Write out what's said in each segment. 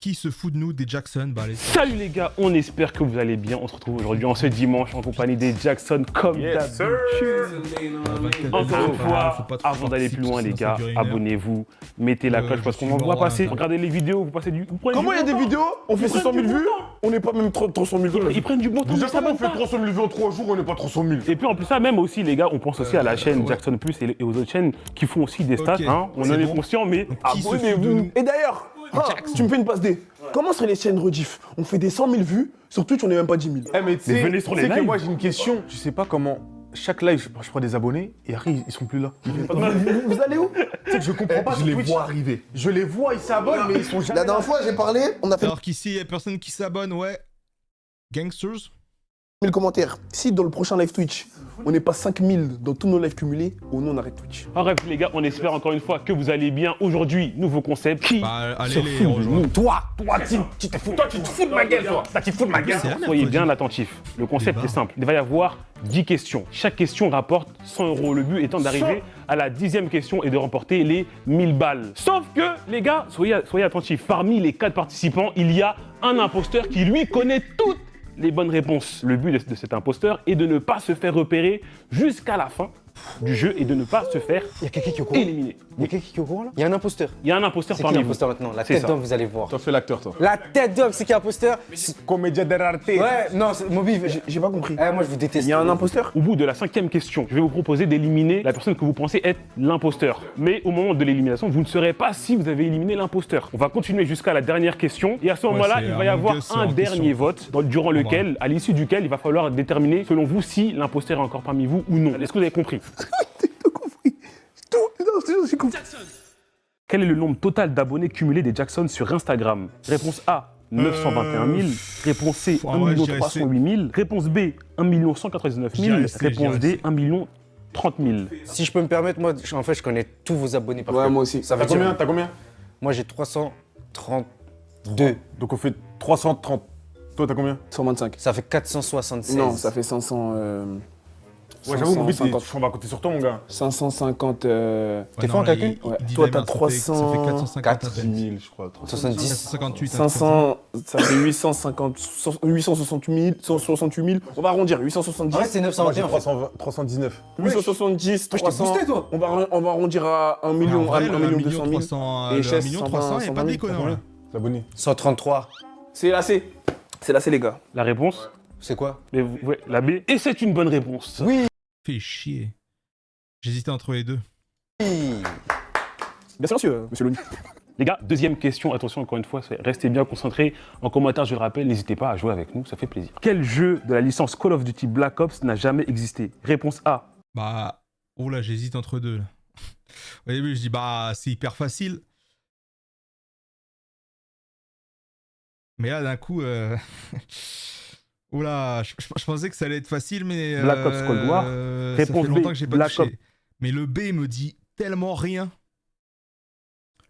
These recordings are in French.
Qui se fout de nous des Jackson? Bah allez. Salut les gars, on espère que vous allez bien. On se retrouve aujourd'hui en ce dimanche en compagnie des Jackson comme d'habitude. Encore une fois, avant d'aller plus loin les gars, abonnez-vous, mettez la cloche parce qu'on va passer. Regardez les vidéos, vous passez du. Comment il y a des vidéos? On fait 600 000 vues? On n'est pas même 300 000 vues. Ils prennent du bon temps. Déjà, comment on fait 300 000 vues en 3 jours? On n'est pas 300 000. Et puis en plus ça, même aussi les gars, on pense aussi à la chaîne Jackson Plus et aux autres chaînes qui font aussi des stats. Hein. On en est conscient, mais abonnez-vous. Et d'ailleurs, tu me fais une passe D. Comment seraient les chaînes rediff? On fait des 100 000 vues, sur Twitch on n'est même pas 10 000. Eh mais tu venez sur les sais que lives. moi j'ai une question, je sais pas comment, chaque live je prends des abonnés et après ils sont plus là. Vous allez où? Tu sais que je comprends pas Je sur les Twitch. vois arriver. Je les vois, ils s'abonnent mais ils sont jamais La dernière fois j'ai parlé, on a fait Alors qu'ici, il y a personne qui s'abonne, ouais. Gangsters? 1000 commentaires. Si dans le prochain live Twitch, on n'est pas 5000 dans tous nos lives cumulés, ou non on arrête Twitch. Bref les gars, on espère encore une fois que vous allez bien. Aujourd'hui, nouveau concept qui Bah allez se les fout de rejoindre. nous. Toi, tu te fous de ma gueule, toi. Tu te fous de ma gueule. C'est la merde, Soyez toi, bien dis. attentifs. Le concept est simple. Il va y avoir 10 questions. Chaque question rapporte 100 €. Le but étant d'arriver à la 10e question et de remporter les 1000 balles. Sauf que, les gars, soyez attentifs. Parmi les 4 participants, il y a un imposteur qui, lui, connaît toutes les bonnes réponses. Le but de cet imposteur est de ne pas se faire repérer jusqu'à la fin du jeu et de ne pas se faire Il y a quelqu'un qui est au courant. éliminer. Il y a quelqu'un qui est au courant là. Il y a un imposteur. Il y a un imposteur C'est qui parmi vous. l'imposteur maintenant? La C'est tête ça. d'homme, vous allez voir. Toi fais l'acteur toi. La tête d'homme, c'est qui imposteur? Comédia dell'arte. Ouais, non, c'est Moby. J'ai pas compris. Moi je vous déteste. Il y a un imposteur? Au bout de la 5e question, je vais vous proposer d'éliminer la personne que vous pensez être l'imposteur. Mais au moment de l'élimination, vous ne saurez pas si vous avez éliminé l'imposteur. On va continuer jusqu'à la dernière question. Et à ce moment-là, c'est il va y avoir Among Us un en dernier question. vote durant lequel, à l'issue duquel, il va falloir déterminer, selon vous, si l'imposteur est encore parmi vous ou non. Est-ce que vous avez compris? T'as compris? Tout, non, j'ai compris. Quel est le nombre total d'abonnés cumulés des Jackson sur Instagram? Réponse A, 921 000. Réponse C, ouais, 1 je dirais 308 000. Réponse B, 1 199 000. J'irais C, Réponse j'irais D, 1 030 000. Si je peux me permettre, moi, en fait, je connais tous vos abonnés par Ouais, cœur. moi aussi. Ça veut T'as dire. combien? T'as combien? Moi j'ai 332. Donc on fait 330. Toi t'as combien? 125. Ça fait 476. Non, ça fait 500. Ouais j'avoue mon but 550. on va compter sur toi mon gars. 550. Ouais, T'es non, fort en là, calcul? il dit Toi, la t'as merde, ça fait 300, 450 à 10 peine. 000 je crois. 70. 458. 500, ça fait 868 000, 168 000. On va arrondir, 870. Ouais, c'est Moi j'ai 921 en fait. 319. 870, t'ai 300. boosté, toi. On va arrondir à 1 million, 1 million 200 000. Et Et Chess, 1 million 120, 300, il n'y a pas de 120 000. déconnant là. Abonnés. 133. C'est la C. C'est la C, les gars. La réponse? C'est quoi? Mais ouais, la B. Et c'est une bonne réponse. Oui. Fais chier. J'hésitais entre les deux. Bien silencieux, monsieur Loni. Les gars, deuxième question, attention encore une fois, restez bien concentrés. En commentaire, je le rappelle, n'hésitez pas à jouer avec nous, ça fait plaisir. Quel jeu de la licence Call of Duty Black Ops n'a jamais existé? Réponse A. Bah, oh là, j'hésite entre deux là. Au début, je dis, bah, c'est hyper facile. Mais là, d'un coup, oh là, je pensais que ça allait être facile, mais. Black Ops Cold War. Ça Réponse fait longtemps B, que j'ai pas Black touché. Mais le B me dit tellement rien.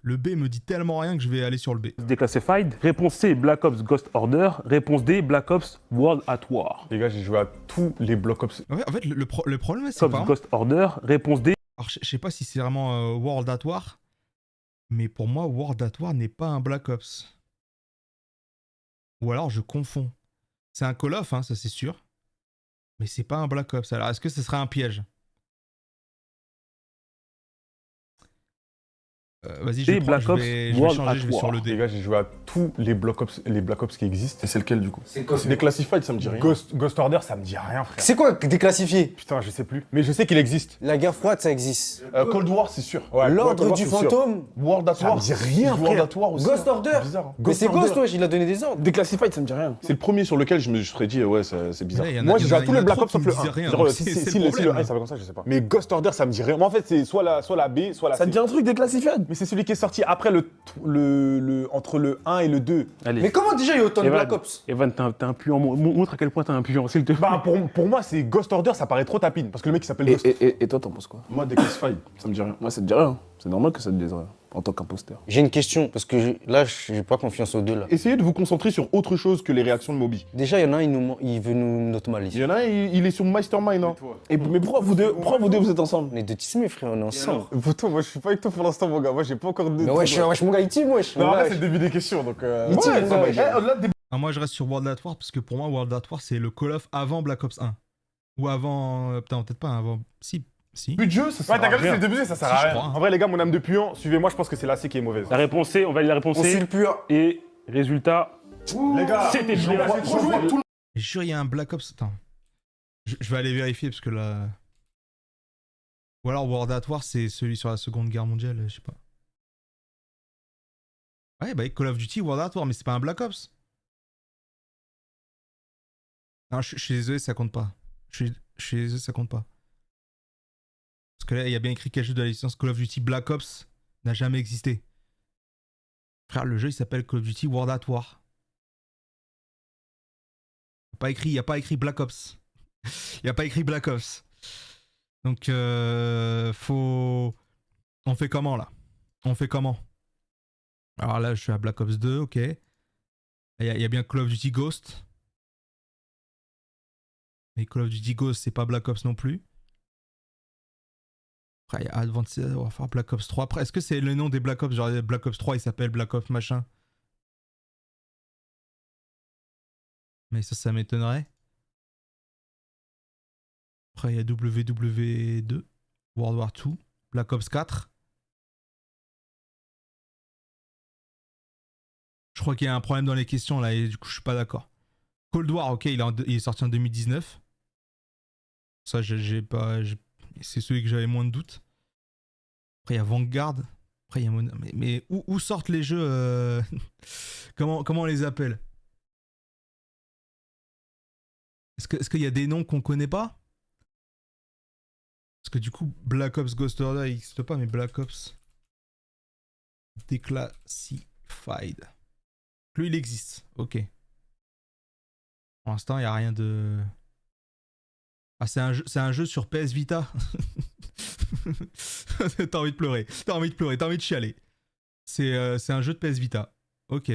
Le B me dit tellement rien que je vais aller sur le B. Declassified. Réponse C. Black Ops Ghost Order. Réponse D. Black Ops World at War. Les gars j'ai joué à tous les Black Ops. En fait, le problème, c'est Black pas. Ops Ghost Order. Réponse D. Alors, je sais pas si c'est vraiment World at War, mais pour moi, World at War n'est pas un Black Ops. Ou alors je confonds. C'est un Call of, hein, ça c'est sûr. Mais c'est pas un Black Ops. Alors, est-ce que ce serait un piège? Vas-y, je Et prends, Black je Ops vais World changer, at je vais sur War. le Les D. gars j'ai joué à tous les Black Ops qui existent. Et c'est lequel du coup? C'est quoi? Les Classified, ça me dit rien. Ghost Order ça me dit rien frère. C'est quoi déclassifié? Putain je sais plus. Mais je sais qu'il existe. La guerre froide, ça existe. Cold War, c'est sûr. Ouais, L'ordre Cold War, du c'est sûr. fantôme. World at Ça War. me dit rien World frère. at War aussi. Ghost Order. C'est bizarre. hein. Mais c'est Order. Ghost, toi, il a donné des ordres. Declassified, ça me dit rien. C'est le premier sur lequel je me serais dit, ouais, c'est bizarre. Ouais, il y en a- Moi il y j'ai en joué a- à tous il y en les a Black trop Ops qui sauf me le 1. disaient rien, Genre, donc si c'est le le 1 problème. il s'appelle comme ça, je sais pas. Mais Ghost Order ça me dit rien. Moi en fait c'est soit la B, soit la Ça C. te dit un truc Declassified? Mais c'est celui qui est sorti après entre le 1 et le 2. Allez. Mais comment déjà il y a autant de Evan, Black Ops? Evan, t'es un puant. Montre à quel point t'es un puant, s'il te plaît. Bah pour moi c'est Ghost Order ça paraît trop tapine parce que le mec il s'appelle Ghost. Et toi, t'en penses quoi? Moi, Declassified, ça me dit rien. Moi, ça te dit rien. C'est normal que ça te dise rien. en tant qu'imposteur. J'ai une question, parce que là, j'ai pas confiance aux deux, là. Essayez de vous concentrer sur autre chose que les réactions de Moby. Déjà, il y en a un, il veut nous notre Il malice. y en a un, il est sur Mastermind. Hein. Mais pourquoi vous deux vous êtes ensemble? On est deux tismés, frère, on est ensemble. Pourtant, moi je suis pas avec toi pour l'instant, mon gars. Moi j'ai pas encore de. Mais wesh, mon gars, il team, wesh. Non, Mon après, gars, c'est le début des questions donc. Il tire, ouais, mon ça gars, va. wesh. Au-delà des. Ah, moi, je reste sur World at War parce que pour moi, World at War, c'est le Call of avant Black Ops 1. Ou avant. Putain, peut-être pas avant. Si. But de jeu, ça sert Ouais, t'as à capté, rien. c'est le début, ça sert Si, à je rien. crois. En vrai, les gars, mon âme de puant, suivez-moi, je pense que c'est la C qui est mauvaise. La réponse C, on valide la réponse On suit C. le pur. Et résultat, Les gars, c'était je bien. vois trop jouer tout le Et je jure, il y a un Black Ops. Attends. Je vais aller vérifier parce que là. Ou alors World at War, c'est celui sur la Seconde Guerre mondiale, je sais pas. Ouais, bah Call of Duty, World at War, mais c'est pas un Black Ops. Non, je suis désolé, ça compte pas. Je suis désolé, ça compte pas. Parce que là, il y a bien écrit quel jeu de la licence Call of Duty Black Ops n'a jamais existé. Frère, le jeu, il s'appelle Call of Duty World at War. Il n'y a pas écrit Black Ops. Il n'y a pas écrit Black Ops. Donc, faut... On fait comment, là? On fait comment? Alors là, je suis à Black Ops 2, ok. Il y a bien Call of Duty Ghost. Mais Call of Duty Ghost, c'est pas Black Ops non plus. Après, il y a Advanced Warfare Black Ops 3. Après, est-ce que c'est le nom des Black Ops? Genre, Black Ops 3, il s'appelle Black Ops machin. Mais ça m'étonnerait. Après, il y a WW2, World War 2, Black Ops 4. Je crois qu'il y a un problème dans les questions là et du coup, je suis pas d'accord. Cold War, ok, il est sorti en 2019. Ça, j'ai pas. C'est celui que j'avais moins de doutes. Après, il y a Vanguard. Après, il y a mais où sortent les jeux comment on les appelle? Est-ce qu'il y a des noms qu'on connaît pas? Parce que du coup, Black Ops Ghost Order, il n'existe pas, mais Black Ops Declassified. Lui, il existe. Ok. Pour l'instant, il n'y a rien de... Ah, c'est un jeu sur PS Vita. T'as envie de pleurer. T'as envie de chialer. C'est un jeu de PS Vita. Ok.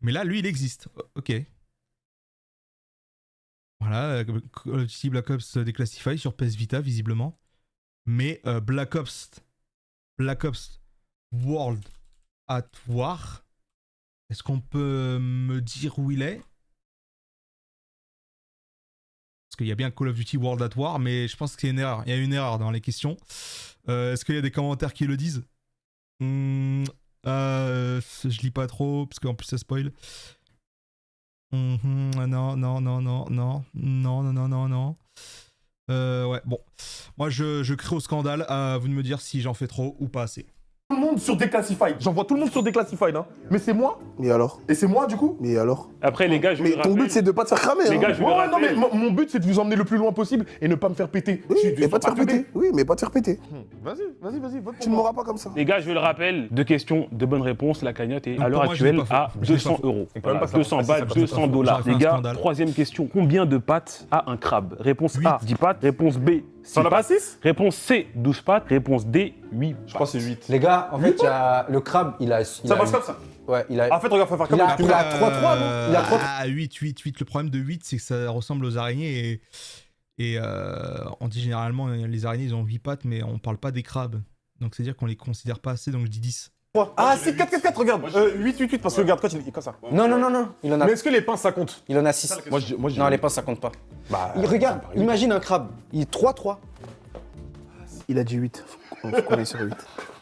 Mais là, lui, il existe. Ok. Voilà. Call of Duty Black Ops Declassified sur PS Vita, visiblement. Mais Black Ops World at War, est-ce qu'on peut me dire où il est? Parce qu'il y a bien Call of Duty World at War, mais je pense qu'il y a une erreur. Il y a une erreur dans les questions. Est-ce qu'il y a des commentaires qui le disent? Je lis pas trop, parce qu'en plus ça spoil. Non. Ouais, bon. Moi, je crie au scandale. À vous de me dire si j'en fais trop ou pas assez. Tout le monde sur Declassified. J'envoie tout le monde sur Declassified. Hein. Mais c'est moi. Et alors? Et c'est moi du coup. Mais alors? après les gars, je Mais vous ton rappelle... but c'est de pas te faire cramer. Les hein. gars, je vous Ouais, non, rappelle... mais mon but c'est de vous emmener le plus loin possible et ne pas me faire péter. Et pas te faire péter. Oui, mais pas te faire péter. Vas-y, vote pour Tu ne moi. m'auras pas comme ça. Les gars, je le rappelle, 2 questions, 2 bonnes réponses. La cagnotte est Donc, à l'heure pour moi, je l'ai actuelle pas à fait. Je l'ai 200 pas fait. euros. Et quand Voilà, même pas ça, 200 ça, balles, ça, ça, 200 ça, dollars. j'aurais fait Les un gars, scandale. troisième question. Combien de pattes a un crabe? Réponse A, 10 pattes. Réponse B, 6 T'en as pas pattes. 6? Réponse C, 12 pattes. Réponse D, 8 Je crois que c'est 8. Les gars, en fait, il y a le crabe, il a. Ça passe comme ça. Ouais, il a. En fait, regarde, faut faire comme Il a- ça. il a 3-3, non? Il a 3-3. Ah, 8. Le problème de 8, c'est que ça ressemble aux araignées et on dit généralement les araignées, ils ont 8 pattes, mais on parle pas des crabes. Donc c'est-à-dire qu'on les considère pas assez, donc je dis 10. Ah, c'est 4, regarde. 8, parce que regarde, quand il est comme ça. Non. Il en a. Mais est-ce que les pinces ça compte? Il en a 6. Moi, je Non, les pinces, ça compte pas. Bah, Regarde, imagine un crabe. Il est 3-3. Il a dit 8. Faut qu'on est sur 8.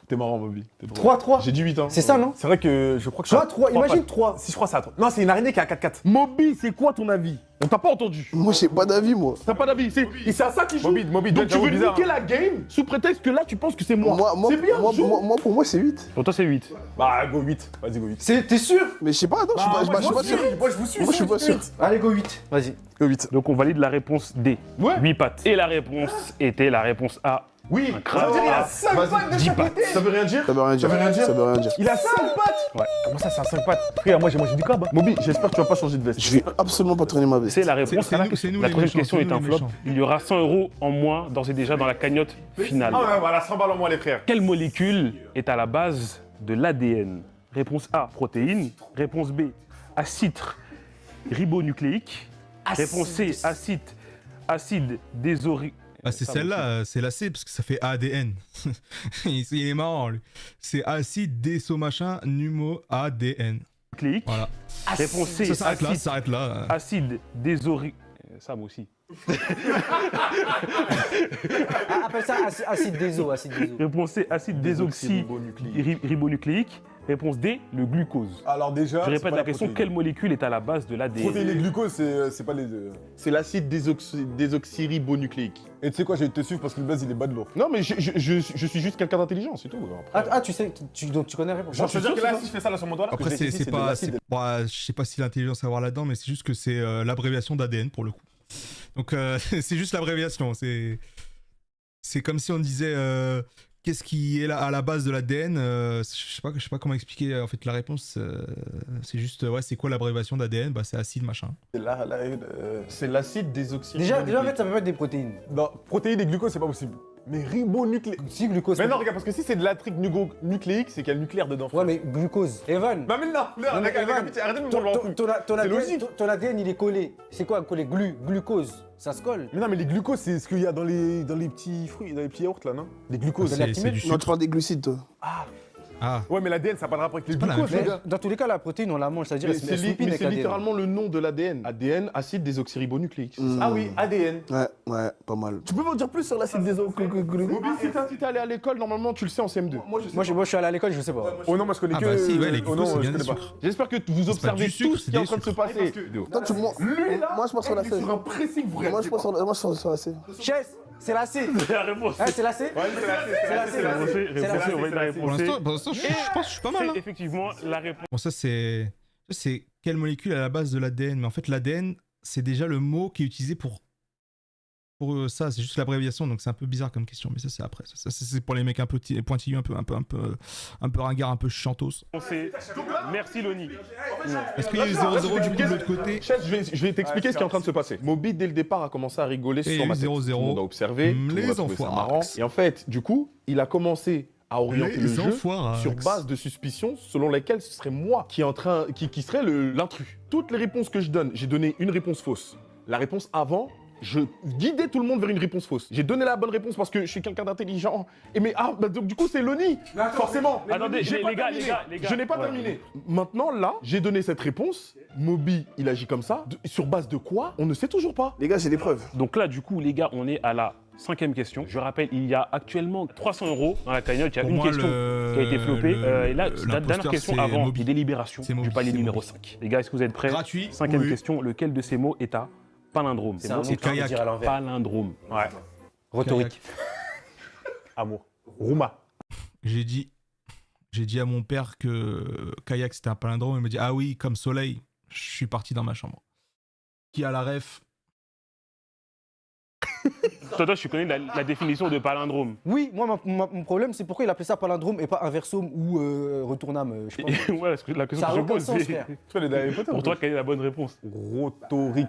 T'es marrant, Bobby. T'es drôle. 3-3. J'ai dit 8, hein. C'est ça, non? C'est vrai que je crois que 3-3. Imagine 3. Si je crois que c'est à 3. Non, c'est une araignée qui a 4-4. Moby, c'est quoi ton avis? On t'a pas entendu. Moi, j'ai pas d'avis, moi. T'as pas d'avis. Et c'est à ça qu'il joue. Moby, Donc tu j'avoue veux bizarre, niquer la game sous prétexte que là, tu penses que c'est moi. Moi, C'est bien, joue. pour moi, c'est 8. Pour toi, c'est 8. Bah, go 8. Vas-y, go 8. T'es sûr? Mais je sais pas, non, je suis pas sûr. Moi, je vous suis. Moi, je suis pas sûr. Allez, go 8. Vas-y. Go 8. Donc on valide la réponse D. Ouais. 8 pattes. Et la réponse était la réponse A. Oui. Un crabe. Ça veut dire il a 5 pattes de 10 chaque pattes. côté. Ça veut rien dire? Ça veut rien dire. Ça veut rien dire. Ça veut rien dire. Il a 5 pattes. Ouais. Comment ça, c'est un 5 pattes? Frère, moi, j'ai du crabe. Hein. Moby, j'espère que tu vas pas changer de veste. Je vais absolument pas tourner ma veste. C'est la réponse C'est à la nous- question. c'est nous La les troisième méchants, question c'est est nous un les flop. méchants. Il y aura 100 euros en moins d'ores et déjà dans la cagnotte finale. Ah ouais, voilà, 100 balles en moins, les frères. Quelle molécule est à la base de l'ADN? Réponse A, protéines. Réponse B, acide ribonucléique. Réponse C, acide désori... Ah, c'est celle-là, c'est la C, parce que ça fait ADN. Il est marrant, lui. C'est acide déso machin numo ADN. Nucléique. Voilà. Réponse C, Ça s'arrête là, ça s'arrête là. acide désori... Ça, moi aussi. Appelle ça acide déso, acide déso. Réponse C, acide désoxyribonucléique. Réponse D, le glucose. Alors déjà, Je c'est répète pas la question, protéine. quelle molécule est à la base de l'ADN? Protéines et glucose, c'est pas les deux. C'est l'acide désoxyribonucléique. Et tu sais quoi, je vais te suivre parce que le blaze il est bas de lourd. Non, mais je suis juste quelqu'un d'intelligent, c'est tout. Après, Ah, tu sais, donc tu connais la réponse. Genre, je veux dire que là, si je fais ça là sur mon doigt, là, Après, que je l'ai c'est ici, de pas. l'acide. Bah, je sais pas si l'intelligence à voir là-dedans, mais c'est juste que c'est l'abréviation d'ADN pour le coup. Donc, c'est juste l'abréviation. C'est comme si on disait qu'est-ce qui est là à la base de l'ADN. Je sais pas comment expliquer en fait la réponse. C'est juste, ouais, c'est quoi l'abréviation d'ADN? Bah, c'est acide machin. c'est l'acide désoxyribonucléique. Déjà, en fait, ça peut pas être des protéines. Non, protéines et glucose, c'est pas possible. Mais ribonucléique. Si, glucose. Mais non, regarde, parce que si c'est de la trique nucléique, c'est qu'il y a le nucléaire dedans. Ouais, mais glucose. Evan. Non, mais non, Non, mais Evan, arrêtez de me prendre le truc. C'est logique. ton ADN, il est collé. C'est quoi collé? Glucose. Ça se colle. Mais non, mais les glucoses, c'est ce qu'il y a dans les petits fruits, dans les petits yaourts là, non? Les glucoses. C'est du Non, tu sucre. parles des glucides, toi. Ah, Ouais, mais l'ADN, ça n'a pas de rapport avec les pas la même glucoses, Mais les gars. dans tous les cas, la protéine, on la mange. C'est-à-dire, Mais elle se c'est soupine avec l'ADN. littéralement le nom de l'ADN. ADN, acide désoxyribonucléique. c'est ça. Ah oui, ADN. Ouais, pas mal. Tu peux m'en dire plus sur l'acide désoxyribonucléique? Si t'es allé à l'école, normalement, tu le sais en CM2. Moi, je suis allé à l'école, je sais pas. Oh non, moi je connais Ah que. bah si, ouais, les oh non, glucoses, c'est je bien connais des pas. sucres. J'espère que vous observez du sucre, tout ce qui c'est est en des train de se sucres. passer. Toi, moi, je pars sur la C. Sur un pressing vrai. Moi, je pars sur la C. Chess, c'est la C. La réponse Ah, c'est la C? Ouais, c'est la C, C'est la C. c'est la réponse C, C'est la C. on va être la réponse pour C. l'instant, je pense que je suis pas mal. C'est Hein. effectivement la réponse. Bon, ça c'est quelle molécule à la base de l'ADN? Mais en fait, l'ADN, c'est déjà le mot qui est utilisé pour ça. C'est juste l'abréviation, donc c'est un peu bizarre comme question. Mais ça, c'est après. Ça, c'est pour les mecs un peu pointilleux, un peu ringards, un peu chantos. Merci Loni. Est-ce qu'il y a eu 0-0 du coup de l'autre côté? Chef, je vais t'expliquer ce qui est en train de se passer. Moby, dès le départ, a commencé à rigoler Et sur ma eu tête. 0-0. Tout le monde a observé, tout le monde a Les trouvé ça enfoirats. marrant. Et en fait, du coup, il a commencé à orienter le Les jeu enfoirats. sur base de suspicions selon lesquelles ce serait moi qui serait l'intrus. Toutes les réponses que je donne, j'ai donné une réponse fausse. La réponse avant, je guidais tout le monde vers une réponse fausse. J'ai donné la bonne réponse parce que je suis quelqu'un d'intelligent. Et mais donc du coup c'est Loni, forcément. Attendez, J'ai pas les gars, terminé. les gars. Je n'ai pas Ouais. terminé. Maintenant là, j'ai donné cette réponse. Moby, il agit comme ça. Sur base de quoi? On ne sait toujours pas. Les gars, j'ai des preuves. Donc là, du coup, les gars, on est à la 5e question. Je rappelle, il y a actuellement 300 € dans la cagnotte. Il y a Pour une moi, question qui a été flopée. Et là, la dernière l'imposteur, question c'est avant Moby. les délibérations C'est Moby, du palier c'est numéro Moby. 5. Les gars, est-ce que vous êtes prêts? Gratuit. 5e Oui. question. Lequel de ces mots est à palindrome? C'est un C'est nom qu'on peut kayak. dire à l'envers. Palindrome. Ouais. Rhétorique. Amour. Rouma. J'ai dit à mon père que kayak c'était un palindrome. Il me dit ah oui, comme soleil. Je suis parti dans ma chambre. Qui a la ref? Toi, tu connais la définition de palindrome. Oui, moi, mon problème, c'est pourquoi il appelait ça palindrome et pas inversome ou retourname. Je sais pas. Ouais, la question Ça que a je aucun pose, sens, c'est frère. Tu vois les Harry Potter? pour toi, quelle est la bonne réponse? Rhétorique.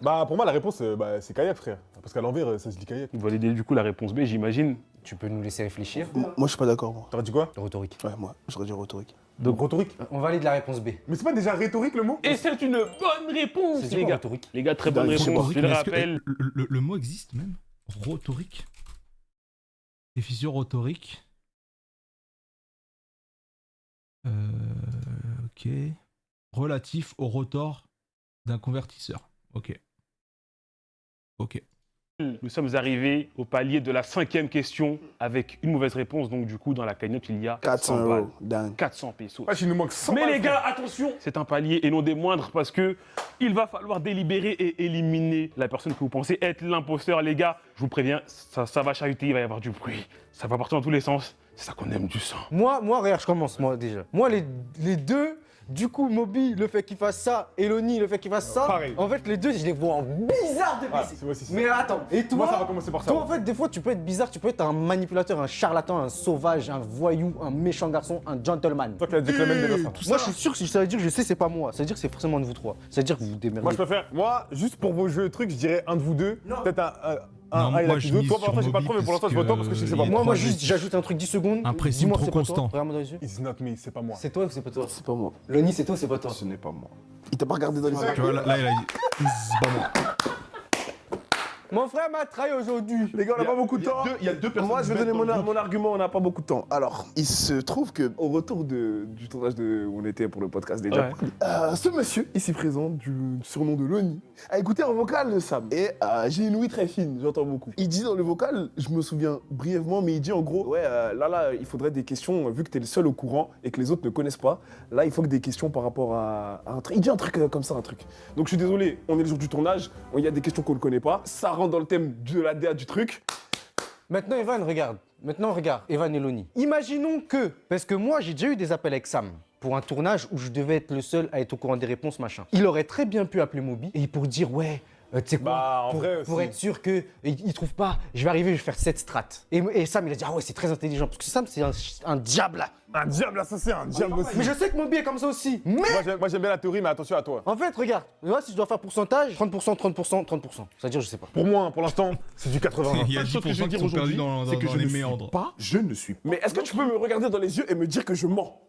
Bah pour moi la réponse c'est kayak frère. Parce qu'à l'envers ça se dit kayak. Vous validez du coup la réponse B, j'imagine. Tu peux nous laisser réfléchir. Moi, je suis pas d'accord, moi. T'aurais dit quoi? Rhétorique. Ouais, moi, j'aurais dit rhétorique. Donc rhétorique. On valide la réponse B. Mais c'est pas déjà rhétorique le mot? Et c'est une bonne réponse, C'est les quoi gars. rhétorique? Les gars, très bonne Je sais réponse. Je Mais le est-ce que- rappelle. le mot existe même? Rhétorique. Définition rhétorique. Ok. Relatif au rotor d'un convertisseur. Ok. Ok. Nous sommes arrivés au palier de la 5e question avec une mauvaise réponse. Donc, du coup, dans la cagnotte, il y a 400 100 balles. euros, dingue. 400 pesos. Ouais, il nous manque 100 Mais balles, les gars, frère. attention, c'est un palier et non des moindres parce que il va falloir délibérer et éliminer la personne que vous pensez être l'imposteur. Les gars, je vous préviens, ça va chahuter, il va y avoir du bruit. Ça va partir dans tous les sens. C'est ça qu'on aime, du sang. Moi, regarde, je commence, moi, déjà. Moi, les deux, du coup, Moby, le fait qu'il fasse ça, Eloni, le fait qu'il fasse ça, Pareil. en fait, les deux, je les vois en bizarre de Ah, baisser. c'est moi aussi. Mais attends, et toi, Moi ça va commencer par ça. toi, en fait, des fois, tu peux être bizarre, tu peux être un manipulateur, un charlatan, un sauvage, un voyou, un méchant garçon, un gentleman. Toi qui as dit que le mec derrière ça. Moi, je suis sûr que ça veut dire que je sais, c'est pas moi. Ça veut dire que c'est forcément de vous trois. Ça veut dire que vous vous démerdez. Moi je préfère, moi juste pour vos jeux trucs, je dirais un de vous deux, peut-être Non, il a moi, plus je deux. mise Toi, pour l'instant, sur j'ai pas Moby trouvé, mais pour l'instant, je parce vote pas parce que je sais que c'est pas que moi. Moi, trois juste, buts. j'ajoute un truc 10 secondes. Un pressing Dis-moi, trop c'est pas toi. constant. Regarde-moi dans les yeux. It's not me, c'est pas moi. C'est toi ou c'est pas toi? C'est pas moi. Loni, c'est toi ou c'est pas toi? Ce n'est pas moi. Il t'a pas regardé dans les yeux. Tu vois, là, il a dit. C'est pas moi. Mon frère m'a trahi aujourd'hui. Les gars, on n'a pas beaucoup de temps. Il y a deux personnes. Moi, je vais bêtes donner dans le mon groupe. argument, on n'a pas beaucoup de temps. Alors, il se trouve que au retour du tournage où on était pour le podcast déjà, ce monsieur ici présent, du surnom de Loni, a écouté un vocal de Sam. Et j'ai une ouïe très fine, j'entends beaucoup. Il dit dans le vocal, je me souviens brièvement, mais il dit en gros, ouais, là, il faudrait des questions, vu que tu es le seul au courant et que les autres ne connaissent pas, là, il faut que des questions par rapport à un truc. Il dit un truc comme ça, un truc. Donc, je suis désolé, on est le jour du tournage, il y a des questions qu'on ne connaît pas. Ça rentre dans le thème de la DA du truc. Maintenant, Evan, regarde. Maintenant, regarde, Evan et Loni. Imaginons que, parce que moi, j'ai déjà eu des appels avec Sam pour un tournage où je devais être le seul à être au courant des réponses, machin. Il aurait très bien pu appeler Moby et pour dire, ouais, tu sais quoi, Bah, en vrai, pour si. être sûr qu'il trouve pas, je vais arriver, je vais faire cette strat. Et Sam, il a dit, ah ouais, c'est très intelligent, parce que Sam, c'est un diable là. Un diable assassin, un diable aussi. Mais je sais que Moby est comme ça aussi. Mais Moi, j'aime bien la théorie, mais attention à toi. en fait, regarde, moi, si je dois faire pourcentage, 30%, 30%, 30%. C'est-à-dire, je sais pas. Pour moi, pour l'instant, c'est du 80. Il y a La seule chose que je 10% vais qui dire sont perdus aujourd'hui, dans c'est que je les ne suis méandres. pas, je ne suis pas. Mais est-ce que tu peux me regarder dans les yeux et me dire que je mens?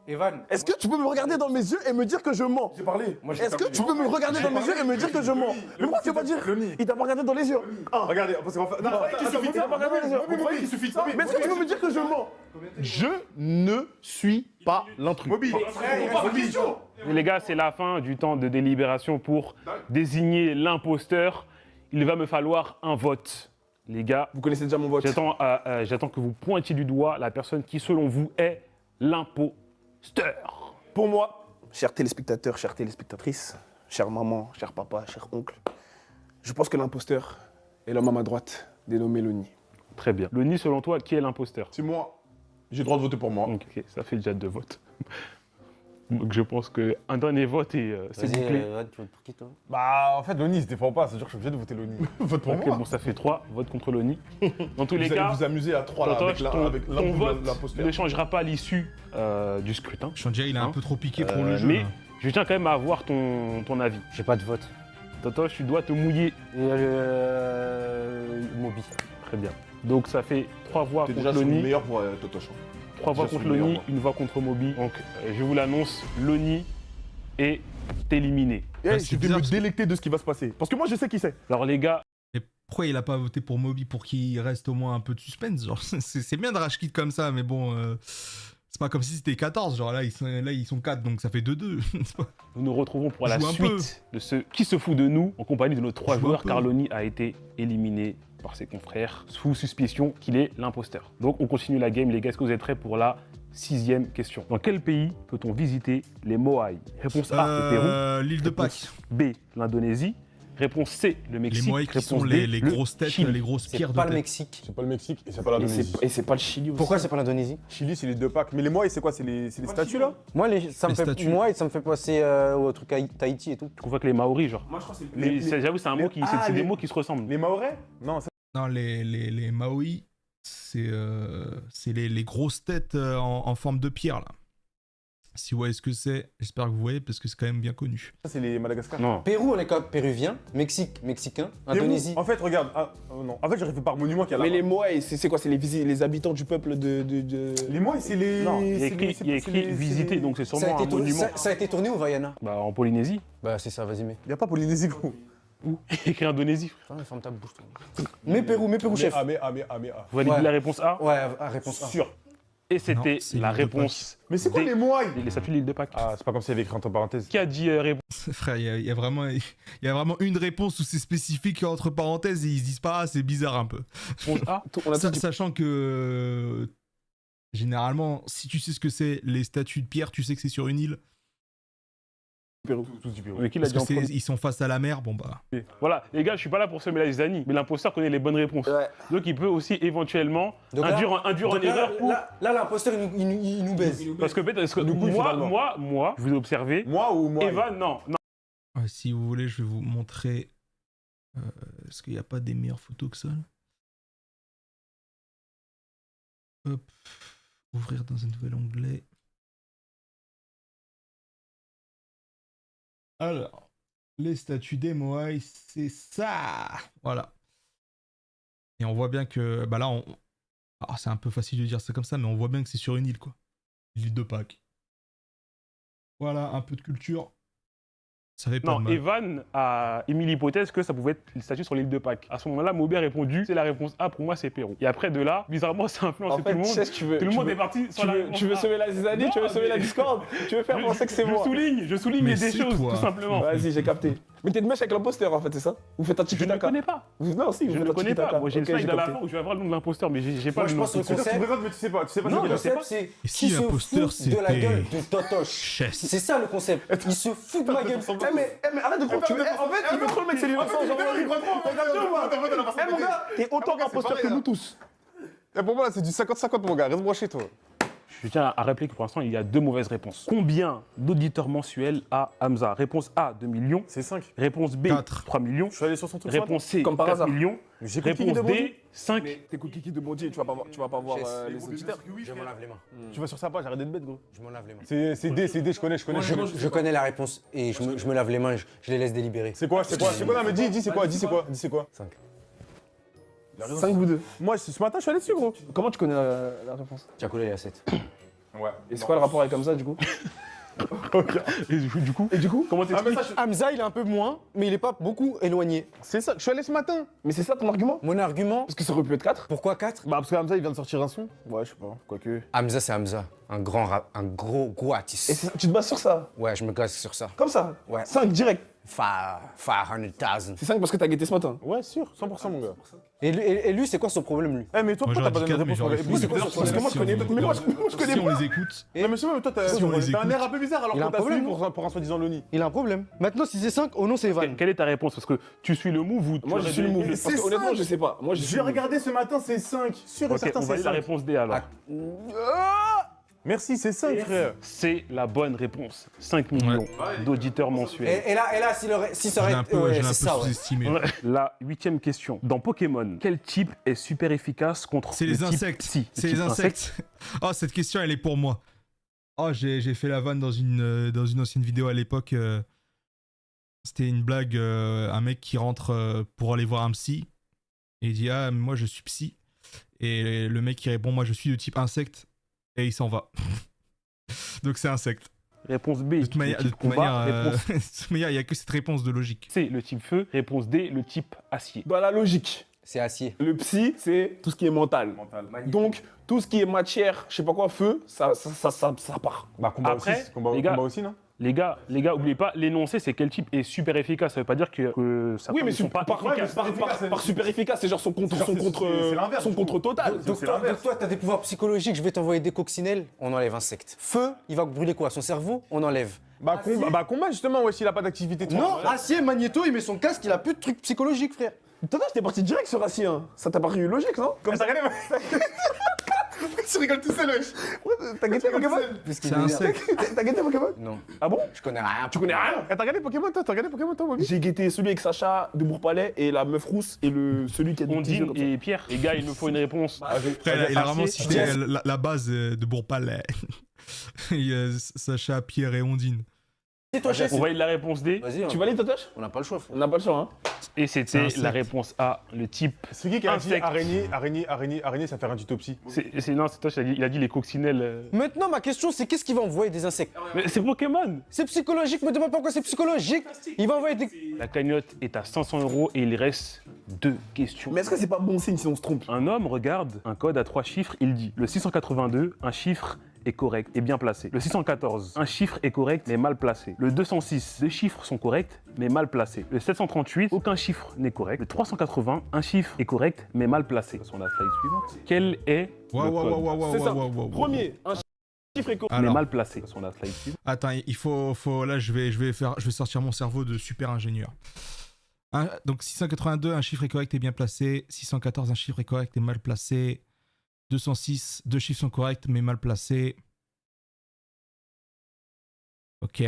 Evan, Est-ce que tu peux me regarder dans mes yeux et me dire que je mens? J'ai parlé. Est-ce que tu peux me regarder dans mes yeux et me dire que je mens? Mais pourquoi tu vas pas dire? Il t'a pas regardé dans les yeux. Regardez, parce qu'on va faire. Non, Il t'a pas regardé dans les yeux. il suffit de ça. Mais est-ce que tu peux me dire que je mens? Je ne suis pas l'intrus. Et les gars, c'est la fin du temps de délibération pour désigner l'imposteur. Il va me falloir un vote. Les gars, Vous connaissez déjà mon vote. j'attends que vous pointiez du doigt la personne qui, selon vous, est l'imposteur. Pour moi, chers téléspectateurs, chères téléspectatrices, chère maman, cher papa, cher oncle, je pense que l'imposteur est l'homme à ma droite, dénommé Loni. Très bien. Loni, selon toi, qui est l'imposteur? C'est moi. J'ai le droit de voter pour moi. Ok, ça fait déjà 2 votes. Donc je pense qu'un dernier vote et c'est vas-y, bouclé. Evan, tu votes pour qui toi? Bah, en fait, Loni, il se défend pas, c'est-à-dire que je suis obligé de voter Loni. Vote pour Ok, moi. bon, ça fait 3 votes contre Loni. Dans tous les Vous allez cas, vous amuser à 3 là avec Totoche, ton l'impôt vote de l'imposteur. ne changera pas l'issue du scrutin. Chandia, il a un Hein peu trop piqué pour le jeu. Mais là. je tiens quand même à avoir ton avis. J'ai pas de vote. Totoche, tu dois te mouiller. Moby. Très bien. Donc ça fait 3 voix T'es contre déjà sur le Loni, meilleur pour Totoche. 3 voix déjà contre sur le Loni, meilleur, moi. 1 voix contre Moby. Donc je vous l'annonce, Loni est éliminé. Ah, Je c'est vais bizarre me parce que- délecter de ce qui va se passer. Parce que moi, je sais qui c'est. Alors les gars, Et pourquoi il a pas voté pour Moby pour qu'il reste au moins un peu de suspense? Genre, c'est bien de rage quit comme ça, mais bon, c'est pas comme si c'était 14. Genre là, ils sont 4, donc ça fait 2-2. C'est pas- nous nous retrouvons pour la Joue un peu. suite de ce Qui se fout de nous en compagnie de nos 3 Joue un joueurs peu. car Loni a été éliminé par ses confrères sous suspicion qu'il est l'imposteur. Donc on continue la game les gars, est-ce que vous êtes prêts pour la 6e question? Dans quel pays peut-on visiter les Moai? Réponse A, le Pérou. L'île de Réponse Pâques. B, l'Indonésie. Réponse C, le Les Mexique. Moai qui sont Réponse les D, grosses le têtes, Chili. les grosses C'est pierres de pas le tête. Mexique. C'est pas le Mexique et c'est pas Et l'Indonésie. c'est pas le Chili aussi. Pourquoi c'est pas l'Indonésie? Chili, c'est les 2 packs. Mais les Moai, c'est quoi? C'est les statues là? Moi, ça me Les fait, statues. moi, ça me fait passer au truc Tahiti et tout. Tu confonds avec les Maoris, genre. Moi, je crois que c'est Mais j'avoue, c'est un mot qui, c'est des les- mots qui se ressemblent. Les Maorais? Non, ça. Non, les Maui, c'est les grosses têtes en forme de pierre, là. Si vous voyez ce que c'est, j'espère que vous voyez, parce que c'est quand même bien connu. Ça, c'est les Madagascar. Non. Pérou, on est comme péruvien. Mexique, mexicain. Pérou, Indonésie. En fait, regarde. Non. En fait, j'aurais fait par monument qu'il y a là. Mais les Moai, c'est quoi? C'est les habitants du peuple de... Les Moai, c'est les. Non, il y a c'est écrit, les- il y a c'est écrit les- visiter, c'est les- donc c'est Ça a, sûrement été un tourné, monument. ça a été tourné au Vaiana. Bah, en Polynésie. Bah, c'est ça, vas-y, mets. Il n'y a pas Polynésie, gros. Écrit Indonésie. Putain, ferme ta bouche, toi. Mais Pérou, chef. Ah. Vous validez Ouais. la réponse A? Ouais, réponse A. Sûr. Et c'était Non, c'est la l'île de réponse. Mais c'est quoi D. les Moai? Les statues de l'île de Pâques. Ah, c'est pas comme s'il y avait écrit entre parenthèses. Qui a dit réponse Frère, il y a vraiment une réponse où c'est spécifique entre parenthèses et ils se disent pas, ah, c'est bizarre un peu. A? On a tout dit. Sachant que généralement, si tu sais ce que c'est les statues de pierre, tu sais que c'est sur une île. Tous du Pérou. Mais qui l'a Parce dit en que premier? ils sont face à la mer, bon bah. Voilà, les gars, je suis pas là pour semer la zizanie, mais l'imposteur connaît les bonnes réponses. Ouais. Donc il peut aussi éventuellement Donc là- induire en Donc erreur pour. Là, l'imposteur, il nous baise. Parce que peut-être, parce que Du coup, finalement. moi, je vous ai observé. Moi ou moi? Evan, non. Ouais, si vous voulez, je vais vous montrer. Est-ce qu'il n'y a pas des meilleures photos que ça là. Hop. Ouvrir dans un nouvel onglet. Alors, les statues des Moai, c'est ça. Voilà. Et on voit bien que, bah là, alors, c'est un peu facile de dire ça comme ça, mais on voit bien que c'est sur une île, quoi. L'île de Pâques. Voilà, un peu de culture. Ça fait pas Non, de mal. Evan a émis l'hypothèse que ça pouvait être le statut sur l'île de Pâques. À ce moment-là, Maubert a répondu, c'est la réponse A, pour moi c'est Pérou. Et après de là, bizarrement, ça a influencé En tout fait, le tu monde. sais ce que tu veux. Tout le monde est parti sur la réponse Tu veux A. semer la zizanie, tu veux semer la discorde, tu veux faire penser que c'est moi. Je souligne Mais des c'est choses, toi. tout simplement. Vas-y, j'ai capté. Mais t'es de mèche avec l'imposteur en fait, c'est ça? Vous faites un Je ne le tiki-taka? connais pas. Non, si, vous Je ne faites le un connais tiki-taka. pas. Moi, j'ai le Ok, slide j'ai à la capté. fin où je vais avoir le nom de l'imposteur, mais j'ai pas Moi, le je nom. pense que le Tu concept, regardes, mais tu sais pas. Tu sais pas Non, ce je que sais le pas. concept, c'est Et si qui se l'imposteur, fout de la gueule c'était de Totoche. Chess. C'est ça le concept. Il se fout de ma gueule. Mais arrête de croire. En fait, il veut trop le mec, c'est l'innocent. Eh mon gars, t'es autant imposteur que nous tous. Et pour moi, là, c'est du 50-50, mon gars. Reste branché, toi. Je tiens à rappeler que pour l'instant, il y a 2 mauvaises réponses. Combien d'auditeurs mensuels a Hamza? Réponse A, 2 millions. C'est 5. Réponse B, 4. 3 millions. Je suis allé sur son truc. Réponse C, Comme par 4 hasard. millions. J'ai écouté Réponse Kiki de Bondy. D, 5. Mais t'écoutes Kiki de Bondy, tu vas pas voir les auditeurs. Je m'en lave les mains. Tu vas sur sa page, arrête d'être bête, gros. Je m'en lave les mains. C'est D, je connais. Je connais la réponse et je me lave les mains, je les laisse délibérer. C'est quoi? Non, mais dis, c'est quoi? 5. 5 vous deux. Moi, ce matin, je suis allé dessus, gros. Comment tu connais la réponse? Tu as collé les 7. Ouais. Et c'est quoi le rapport avec Hamza du coup? Et du coup, comment t'expliques? Hamza, il est un peu moins, mais il est pas beaucoup éloigné. C'est ça, je suis allé ce matin. Mais c'est ça ton argument? Mon argument, Parce que ça aurait pu être 4? pourquoi 4? Bah, parce que Hamza, il vient de sortir un son. Ouais, je sais pas, quoique. Hamza, c'est Hamza. Un gros Et artiste. tu te bases sur ça? Ouais, je me casse sur ça. Comme ça? Ouais. 5 direct. 500,000. C'est 5 parce que t'as guetté ce matin. Ouais, sûr, 100%, mon gars. Et lui, c'est quoi son problème, lui? Eh, mais toi, Moi, pourquoi t'as j'aurais pas dit donné de 4, mais réponse? j'aurais pour dit les- Parce que moi je connais. Mais moi je connais Si on pas. les écoute. Non, mais c'est vrai, mais toi, Si on les t'as un écoute. air un peu bizarre alors Il a qu'on un t'a suivi problème, pour un soi-disant Loni. Il a un problème. Maintenant, si c'est 5, oh non, c'est Evan. Quelle est ta réponse? Parce que tu suis le move ou tu Moi je aurais suis le donné- move. Parce que honnêtement je sais pas. Moi je suis J'ai le move. regardé ce matin, c'est 5. Sûr et Ok, certain, on c'est valide la 5. réponse D alors. Merci, c'est 5, frère. C'est la bonne réponse. 5 millions d'auditeurs mensuels. Et là, si ça J'ai aurait un été. peu, Ouais, j'ai un peu c'est ça, ouais. sous-estimé. La 8e question. Dans Pokémon, quel type est super efficace contre C'est le les type insectes. Psy? Le C'est type les insectes. Oh, cette question, elle est pour moi. Oh, j'ai fait la vanne dans une ancienne vidéo à l'époque. C'était une blague. Un mec qui rentre pour aller voir un psy. Et il dit: ah, mais moi je suis psy. Et le mec qui répond: moi je suis de type insecte. Et il s'en va. Donc c'est insecte. Réponse B, De toute manière, le type combat. Réponse de toute manière, il n'y a que cette réponse de logique. C, le type feu. Réponse D, le type acier. Dans la logique, C'est acier. le psy c'est tout ce qui est mental. Donc tout ce qui est matière, je sais pas quoi, feu, ça part. Bah, combat Après, aussi, combat les gars- combat aussi, non? Les gars, oubliez pas, l'énoncé, c'est quel type est super efficace. Ça veut pas dire que certains Oui mais ne sont pas efficaces. par super efficace, c'est genre son contre l'inverse, son contre total. Donc toi, t'as des pouvoirs psychologiques, je vais t'envoyer des coccinelles, on enlève insecte. Feu, il va brûler quoi? Son cerveau, on enlève. Bah, combat, justement, ouais, s'il a pas d'activité. tu Non, vois. acier, Magnéto, il met son casque, il a plus de trucs psychologiques, frère. Tonton, j'étais parti direct sur Rassi, hein. Ça t'a paru logique, non? Comme ça, regardez. Tu rigoles tout seul, wesh. T'as guetté Pokémon? C'est insecte. T'as guetté Pokémon? Non, Ah bon? je connais rien. Tu connais rien? Eh, t'as regardé Pokémon, toi, Bobby? J'ai guetté celui avec Sacha de Bourg-Palais et la meuf rousse et celui qui a des petits yeux Ondine comme ça. et Pierre. Les gars, il me faut une réponse. Après, il a vraiment Acier. cité la base de Bourg-Palais. Sacha, Pierre et Ondine. C'est toi, chef. On valide la réponse D. Vas-y, Tu valides, Totoche? on n'a pas le choix, frère. On n'a pas le choix, hein. Et c'était insecte. la réponse A, le type. C'est qui a dit Insecte. araignée, ça fait un tutopsie? Non, c'est toi, il a dit les coccinelles. Maintenant, ma question, c'est qu'est-ce qu'il va envoyer des insectes? Mais c'est Pokémon. C'est psychologique, me demande pas pourquoi c'est psychologique. Il va envoyer des... La cagnotte est à 500 € et il reste 2 questions. Mais est-ce que c'est pas bon signe si on se trompe? Un homme regarde un code à 3 chiffres, il dit le 682, un chiffre est correct et bien placé. Le 614, un chiffre est correct mais mal placé. Le 206, 2 chiffres sont corrects mais mal placés. Le 738, aucun chiffre n'est correct. Le 380, un chiffre est correct mais mal placé. Sur la slide suivante. Quel est le code C'est ça. Premier, un chiffre est correct. mais Alors, mal placé. Sur la slide suivante. attends, il faut là, je vais sortir mon cerveau de super ingénieur. Donc 682, un chiffre est correct et bien placé. 614, un chiffre est correct et mal placé. 206, 2 chiffres sont corrects mais mal placés. Ok.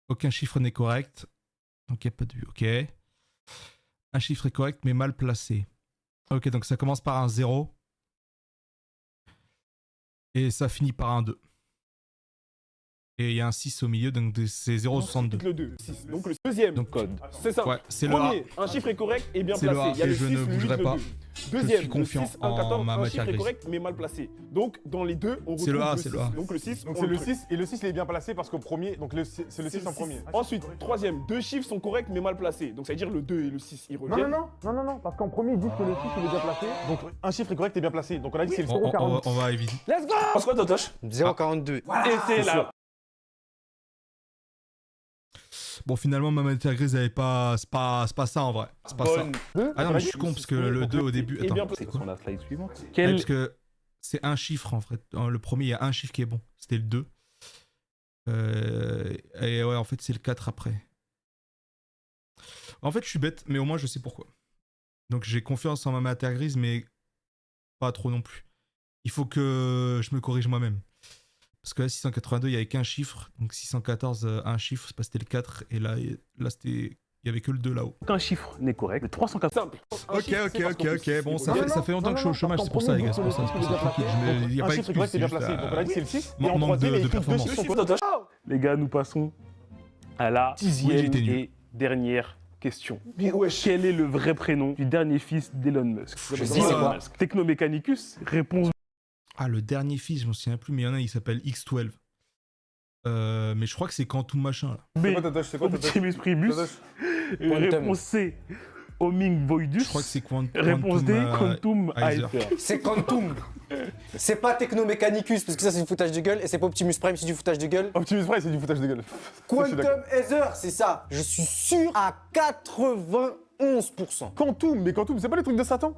Aucun chiffre n'est correct. Donc il n'y a pas de... Ok. Un chiffre est correct mais mal placé. Ok, donc ça commence par un 0. Et ça finit par un 2. Et il y a un 6 au milieu, donc c'est 0,62. Le 2, 6. Donc le deuxième Donc, code. C'est ça. Ouais, c'est le A. Premier, un chiffre est correct et bien C'est le placé. A, Il y a et le je 6, ne le 8, bougerai le pas. 2. Je Deuxième, suis confiant le 6, un en 14, ma un matière chiffre est grise. correct mais mal placé. Donc dans les deux, on retrouve C'est le A, le c'est 6. le A. Donc le 6, Donc on c'est le truc. 6, et le 6 il est bien placé parce qu'au premier, donc c'est le 6 en premier. Ensuite, troisième, deux chiffres sont corrects mais mal placés. Donc ça veut dire le 2 et le 6, ils Non, reviennent. non, parce qu'en premier ils disent que le 6 il est bien placé. Donc un chiffre est correct et bien placé. Donc on a dit que c'est le On 0,40. va éviter. Let's go. Pense quoi, Totoche 0,42. Et c'est là. Bon, finalement, ma matière grise, elle est pas. C'est pas ça en vrai. C'est pas ça. Ah non, mais je suis con parce que le 2 au début. Et bien Attends, placé. c'est quoi? Sur la slide suivante. Ouais, Quel parce que c'est un chiffre en fait. Dans le premier, il y a un chiffre qui est bon. C'était le 2. Et ouais, en fait, c'est le 4 après. En fait, je suis bête, mais au moins, je sais pourquoi. Donc, j'ai confiance en ma matière grise, mais pas trop non plus. Il faut que je me corrige moi-même. Parce que là, 682, il n'y avait qu'un chiffre. Donc, 614, un chiffre, c'est pas c'était le 4. Et là c'était. Il n'y avait que le 2 là-haut. aucun chiffre n'est correct. Le 380. Simple. Un Ok, chiffre, c'est parce qu'en ok. plus, Bon, il ça revient. fait longtemps que je suis au chômage, c'est pour ça, les gars. C'est pour ça, tranquille. Il n'y a Un pas chiffre est d'excuse. correct et bien c'est juste, placé. Donc on a dit que c'est le 6. Et manque en troisième, de il y a écrit deux performance. chiffres sont Pense quoi, Totoche Les gars, nous passons à la Oui, 10e j'étais nul. et dernière question. Mais wesh. Quel est le vrai prénom du dernier fils d'Elon Musk? Je sais, c'est quoi? Technomechanicus. Réponse. Ah, le dernier fils, je m'en souviens plus, mais il y en a, il s'appelle X12. Mais je crois que c'est Quantum machin là. C'est B. quoi Totoche? C'est quoi Totoche? Optimus Primus. Réponse C. Homing Voidus. Je crois que c'est Réponse D. Quantum, Quantum Hyzer. Hyzer. C'est Quantum. C'est pas Technomechanicus, parce que ça c'est du foutage de gueule, et c'est pas Optimus Prime, c'est du foutage de gueule. Optimus Prime c'est du foutage de gueule. Quantum Ether, c'est ça. Je suis sûr à 91%. Quantum, mais Quantum, c'est pas les trucs de Satan?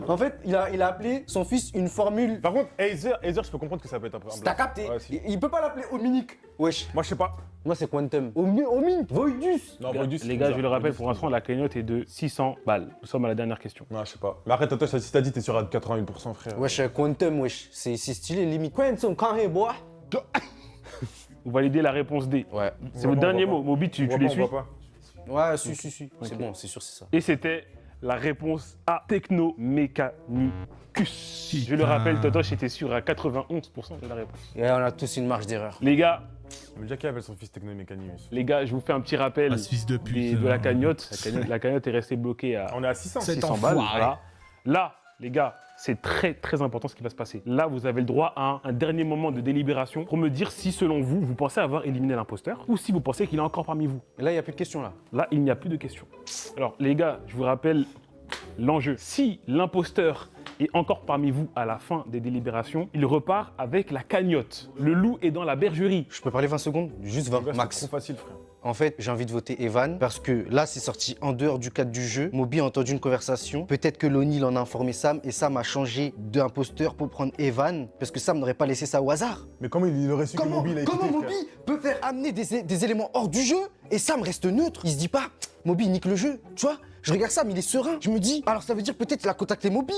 En fait, il a appelé son fils une formule. Par contre, Aether, je peux comprendre que ça peut être un peu un T'as blague. capté? Ouais, si. Il peut pas l'appeler Ominic. Wesh. Moi je sais pas. Moi c'est Quantum. Ominic. Voidus. Non, Voidus, Les gars, je le rappelle, pour l'instant, la cagnotte est de 600 balles. Nous sommes à la dernière question. Non, je sais pas. Mais après, Totoche, si t'as dit, t'es sur à 81%, frère. Wesh, Quantum, wesh. C'est stylé, limite. Quantum, carré, bois. Vous validez la réponse D. Ouais. C'est votre dernier mot. Moby, tu les suis. Ouais, si. C'est Ok. bon, c'est sûr, c'est ça. Et c'était la réponse A. Technomechanicus. Je le rappelle, Totoche était sûr à 91% de la réponse. Et on a tous une marge d'erreur. Les gars, Mais Jackie appelle son fils Technomechanicus. je vous fais un petit rappel Ah, ce fils de pute. de la cagnotte. La cagnotte est restée bloquée à On est à 600. C'est 600 balles. enfoiré. Voilà. Là, les gars, c'est très très important ce qui va se passer. Là, vous avez le droit à un dernier moment de délibération pour me dire si, selon vous, vous pensez avoir éliminé l'imposteur ou si vous pensez qu'il est encore parmi vous. Et là, il n'y a plus de questions, là. Là, il n'y a plus de questions. Alors, les gars, je vous rappelle l'enjeu. Si l'imposteur est encore parmi vous à la fin des délibérations, il repart avec la cagnotte. Le loup est dans la bergerie. Je peux parler 20 secondes? Juste 20, C'est max. trop facile, frère. En fait, j'ai envie de voter Evan parce que là, c'est sorti en dehors du cadre du jeu. Moby a entendu une conversation. Peut-être que Lonnie en a informé Sam et Sam a changé d'imposteur pour prendre Evan parce que Sam n'aurait pas laissé ça au hasard. Mais comment il aurait su que Moby il a écouté, Comment frère Moby peut faire amener des éléments hors du jeu et Sam reste neutre? Il se dit pas, Moby il nique le jeu, tu vois? Je regarde Sam, il est serein. Je me dis, alors ça veut dire peut-être qu'il a contacté Moby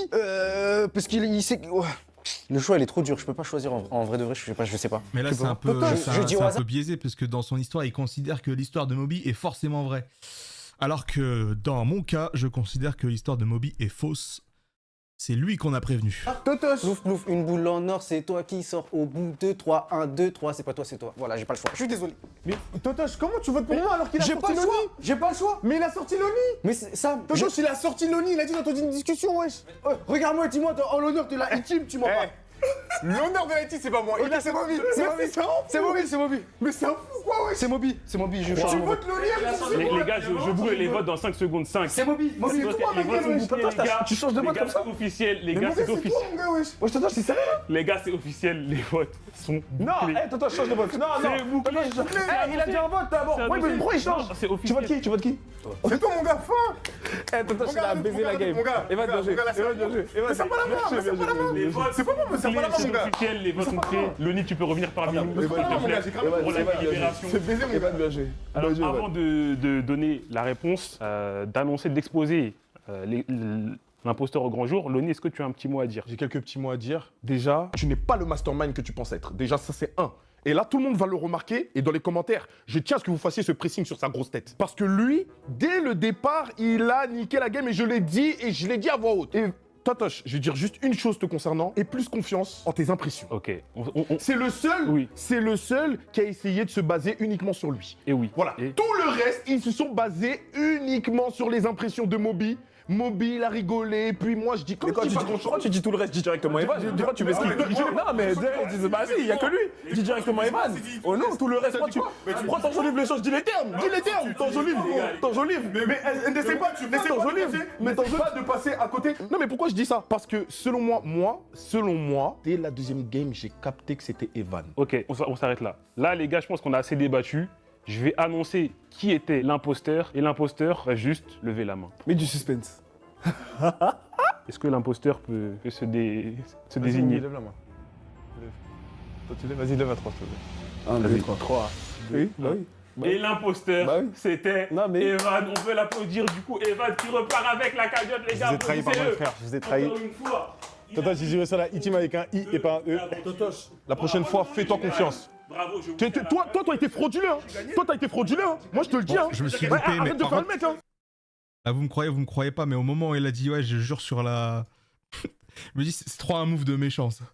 parce qu'il sait que... Ouais. Le choix, il est trop dur. Je peux pas choisir en vrai de vrai. Je sais pas. Mais là, Je c'est peux un pas. peu, Je dis au hasard. biaisé parce que dans son histoire, il considère que l'histoire de Moby est forcément vraie. Alors que dans mon cas, je considère que l'histoire de Moby est fausse. C'est lui qu'on a prévenu. Totoche. Plouf, plouf, une boule en or, c'est toi qui sors au bout. 2, 3, 1, 2, 3, c'est pas toi, c'est toi. Voilà, j'ai pas le choix. Je suis désolé. Mais Totoche, comment tu votes pour moi alors qu'il a J'ai sorti pas le Lonnie? choix. J'ai pas le choix. Mais il a sorti Lonnie. Mais Sam, Totoche, il a sorti Lonnie, il a dit dans une discussion, wesh. regarde-moi, dis-moi, en l'honneur de la team, tu m'en Eh, parles. L'honneur de l'IT, c'est pas moi. Ok, c'est Moby, c'est Moby. C'est Moby, c'est Moby. Mais c'est un fou, quoi, wesh. C'est Moby, je Tu votes Lonnie. Les gars, je brûle les votes dans 5 secondes. 5. C'est Moby, Moby. Les votes sont bouclés, les gars. Tu changes de Les vote gars, comme ça c'est officiel. Les Mais gars, mon c'est gars, c'est officiel. toi, mon gars, wesh. Wesh, Totoche, c'est sérieux? Les gars, c'est officiel. Les votes sont Non, bouclés. Totoche, change de vote. Non, C'est bouclé. Il a dit un vote d'abord. C'est Oui, mais annoncé. pourquoi il change? Non, c'est Tu officiel. votes qui? Tu votes qui? C'est toi, mon gars, fin. Eh, Totoche, Mon il a gars, baisé mon la gars, game. mon gars, Evan, mon gars, bien joué. mon gars, Evan, bien joué. Evan, Mais c'est pas la main, mais c'est pas la main. Les votes C'est pas moi, mais c'est pas la main, mon c'est gars. officiel. Les votes sont faits. Loni, tu peux revenir parmi nous. Mais c'est pas la main, mon gars, j'ai cramé Pour la délibération. C'est baisé, mon gars. Evan, bien joué. Alors, Bien joué, avant de donner la réponse, d'annoncer, d'exposer l'imposteur au grand jour, Loni, est-ce que tu as un petit mot à dire? J'ai quelques petits mots à dire. Déjà, tu n'es pas le mastermind que tu penses être. Déjà, ça, c'est un. Et là, tout le monde va le remarquer. Et dans les commentaires, je tiens à ce que vous fassiez ce pressing sur sa grosse tête. Parce que lui, dès le départ, il a niqué la game. Et je l'ai dit à voix haute. Et Totoche, je vais dire juste une chose te concernant et plus confiance en tes impressions. Ok. C'est le seul, Oui. c'est le seul qui a essayé de se baser uniquement sur lui. Et oui. Voilà. Et- Tout le reste, ils se sont basés uniquement sur les impressions de Moby. Moby, il a rigolé, puis moi je dis Mais quand tu dis tout le reste, dis directement Evan. Pourquoi tu mets ce qu'il Non, mais vas-y, il n'y a que lui. Dis directement Evan. Oh non, tout le reste, pourquoi t'enjolives les choses? Dis les termes, t'enjolives. Mais n'essaie pas de passer à côté. Non, mais pourquoi je dis ça? Parce que selon moi, dès la deuxième game, j'ai capté que c'était Evan. Ok, on s'arrête là. Là, les gars, je pense qu'on a assez débattu. Je vais annoncer qui était l'imposteur et l'imposteur va juste lever la main. Mets du suspense. Est-ce que l'imposteur peut se désigner? Lève la main. Toi, tu lèves, vas-y, lève à 3, s'il te plaît. 1, 2, 3. Oui, bah oui. Et l'imposteur, Bah oui. c'était Non, mais- Evan. On peut l'applaudir du coup. Evan qui repart avec la cagnotte, les Je gars. vous ai trahi, pardon, applaudissez-le. frère. Je vous ai trahi. Encore une fois. Toto, j'ai joué sur la E-Team avec un I et pas un E. La prochaine fois, fais-toi confiance. Bravo, je vous Toi, t'as été frauduleux. Hein. Toi, t'as été frauduleux. Hein. Moi, je te le dis. Hein. Je me suis Ouais, loupé, mais arrête de par faire le contre, mec. Hein. là, vous me croyez pas, mais au moment où il a dit ouais, je jure sur la. Je me dis, c'est trop un move de méchant ça.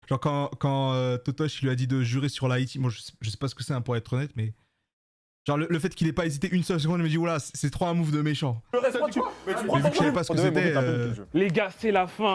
Genre quand Totosh il lui a dit de jurer sur la Haïti, moi je sais pas ce que c'est hein, pour être honnête, mais. Genre le fait qu'il ait pas hésité une seule seconde, il me dit oula, c'est trop un move de méchant. Le reste, Mais vu que je savais pas ce que c'était. Les gars, c'est la fin.